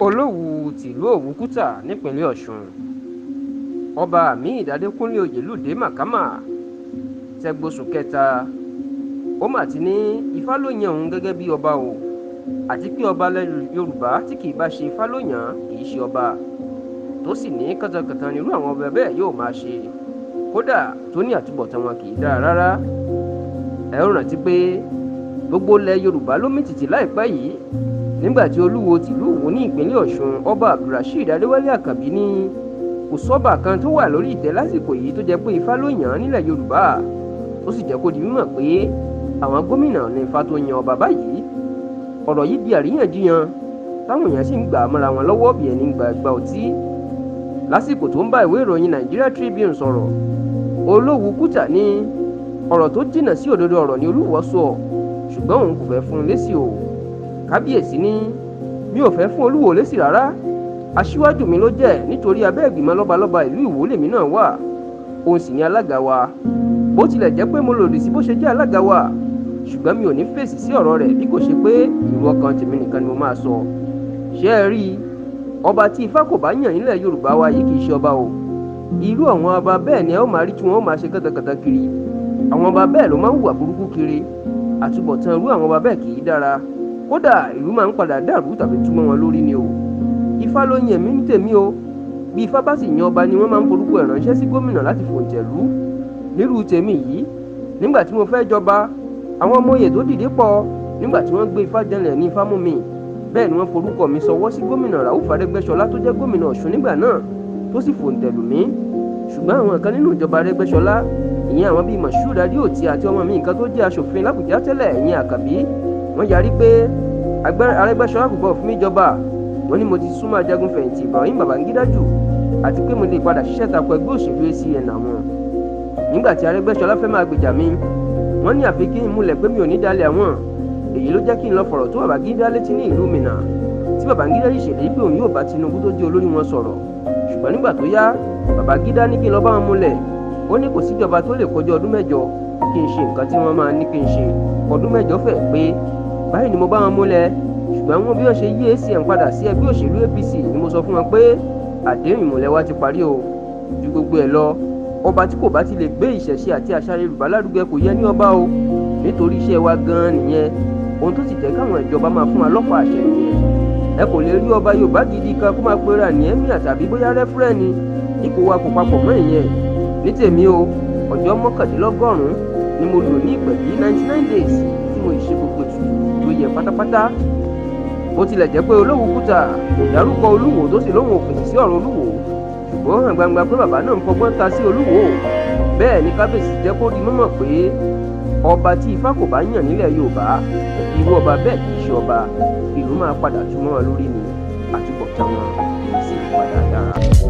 Olowu tìlú Olowu Kuta nípínlẹ̀ Ọ̀ṣun. Ọba Hamid Adékúnlé Oyèlúdé Màkàmà tẹgbóṣù kẹta. Ó mà ti ní Ifá ló yan òun gẹ́gẹ́ bí ọba o, àti pé ọba Yorùbá tí kì í bá ṣe Ifá ló yàn kì í ṣe ọba, tó sì ní kàntànkàntàn nírú àwọn ọba bẹ́ẹ̀ yóò máa ṣe, kódà tó ní àtúbọ̀tán wọn kì í dára rárá. Ẹ ó rántí pé gbogbo ilẹ̀ Yorùbá ló mì tìtì láìpẹ́ yìí nígbà tí Olúwo tìlú Òwò ní ìpínlẹ̀ Ọ̀ṣun, ọba Abdulrasheed Adéwálé Àkànbí ní kò sọ́ba kan tó wà lórí ìtẹ́ lásìkò yìí tó jẹ́ pé Ifá ló yàn án nílẹ̀ Yorùbá. Ó sì jẹ́ kó di mímọ̀ pé àwọn gómìnà ní Ifá tó yan ọba báyìí. Ọ̀rọ̀ yìí di àríyànjiyàn táwọn èèyàn sì ń gbà mọ́ra wọn lọ́wọ́ bí ẹni gba ẹgbà ọtí. Lásìkò tó ń bá ìwé ìròyìn Nigeria Tribune sọ̀rọ̀, Olowu Kuta ní ọ̀rọ̀ tó jìnnà sí òdodo ọ̀rọ̀ ni Oluwoo sọ, ṣùgbọ́n òun kò fẹ́ fún un lésì o. Kábíyèsí ní mi ò fẹ́ fún Oluwoo lésì rárá, aṣíwájú mi ló jẹ́ nítorí abẹ́ ìgbìmọ̀ lọ́balọ́ba ìlú Ìwó lèmi náà wà, òun sì ni alága wa. Bó tilẹ̀ jẹ́ pé mo lòdì sí bó ṣe jẹ́ alága wa, ṣùgbọ́n mi ò ní fèsì sí ọ̀rọ̀ rẹ̀ bí kò ṣe pé èrò ọkàn tèmi nìkan ni mo máa sọ. Ṣé ẹ rí i, ọba tí Ifá kò bá yàn nílẹ̀ Yorùbá wa yìí kì í ṣe ọba o. Irú àwọn ọba bẹ́ẹ̀ ni ẹ ó máa rí tí wọ́n ó máa ṣe kàtàkàtà kiri. Àwọn ọba bẹ́ẹ̀ ló máa ń hùwà burúkú kiri. Àtúbọ̀tán irú àwọn ọba bẹ́ẹ̀ kì í dára, kódà ìlú máa ń padà dàrú tàbí túmọ̀ wọn lórí ni o. Ifá ló yan mí ní tèmi o. Bí Ifá bá sì yan ọba ni wọ́n máa ń forúkọ ẹ̀ ránṣẹ́ sí gómìnà láti fòǹtẹ̀lú. Nírú tèmi yìí, nígbà tí mo fẹ́ jọba, àwọn ọmọ oyè tó dìde pọ̀. Nígbà tí wọ́n gbé Ifá jẹlẹ̀ ní Ifá mú mi, bẹ́ẹ̀ ni wọ́n forúkọ mi sọwọ́ sí gómìnà Rauf Arẹ́gbẹ́ṣọlá tó jẹ́ gómìnà Ọ̀ṣun nígbà náà, tó sì fòǹtẹ̀lù mí. Ṣùgbọ́n àwọn kan nínú ìjọba Arẹ́gbẹ́ṣọlá, ìyẹn àwọn bíi Moshood Adéòtí àti ọmọ mi nǹkan tó jẹ́ aṣòfin l'Àbújá tẹ́lẹ̀, ìyẹn Àkànbí, wọ́n yarí pé Arẹ́gbẹ́ṣọlá kò gbọ́ fún mi jọba. Wọ́n ní mo ti súnmọ́ ajagun fẹ̀yìntì Ibrahim Babangida jù, àti pé mo lè padà ṣiṣẹ́ tako ẹgbẹ́ òṣèlú ACN àwọn. Nígbà tí Arẹ́gbẹ́ṣọlá fẹ́ máa gbèjà mi, wọ́n ní àfi kí n múlẹ̀ pé mi ò ní dalẹ̀ àwọn. Èyí ló jẹ́ kí n lọ fọ̀rọ̀ tó Babangida létí ní ìlú Minna, tí Babangida yìí ṣèlérí pé òun yóò bá Tinubu tó jẹ́ olórí wọn sọ̀rọ̀. Ṣùgbọ́n nígbà tó yá, Babangida ní kí n lọ bá wọn múlẹ̀. Ó ní kò síjọba tó lè kọjá ọdún mẹ́jọ kí n ṣe nǹkan tí wọ́n máa ní kí n ṣe. Ọdún mẹ́jọ fẹ́ pé báyìí ni mo bá wọn múlẹ̀. Ṣùgbọ́n wọn bí wọ́n ṣe yí ACN padà sí ẹgbẹ́ òṣèlú APC ni mo sọ fún wọn pé àdéhùn ìmùlẹ̀ wa ti parí o. Ju gbogbo ẹ̀ lọ, ọba tí kò bá ti lè gbé ìṣẹ̀ṣe àti àṣà Yorùbá lárugẹ kò yẹ ní ọba o, nítorí iṣẹ́ wa gan-an nìyẹn. Ohun tó sì jẹ́ káwọn ìjọba máa fún wa lọ́pàá àṣẹ nìyẹn. Ẹ kò lè rí ọba Yorùbá gidi kan kó máa pera ní ẹ́míà tàbí bóyá rẹ́fúrẹ́ni. Ipò wa kò papọ̀ mọ́ ìyẹn. Ní tèmi o, ọjọ́ 99 ni mo lò ní ìpẹ̀bí 99 days tí mo ṣe gbogbo ètùtù tó yẹ pátápátá. Bó tilẹ̀ jẹ́ pé Olowu Kuta kò dárúkọ Oluwoo tó sì lóhùn òfìsì sí ọ̀rọ̀ Oluwoo, ṣùgbọ́n hàn gbangba pé bàbá náà ń fọgbọ́n ta sí Oluwoo. Bẹ́ẹ̀ ni kábíyèsí jẹ́ kó di mímọ̀ pé ọba tí Ifá kò bá yàn nílẹ̀ Yorùbá, irú ọba bẹ́ẹ̀ kì í ṣe ọba, ìlú máa padà túmọ̀ wọn lórí ni, àtúbọ̀tán wọn kì í sì padà dára.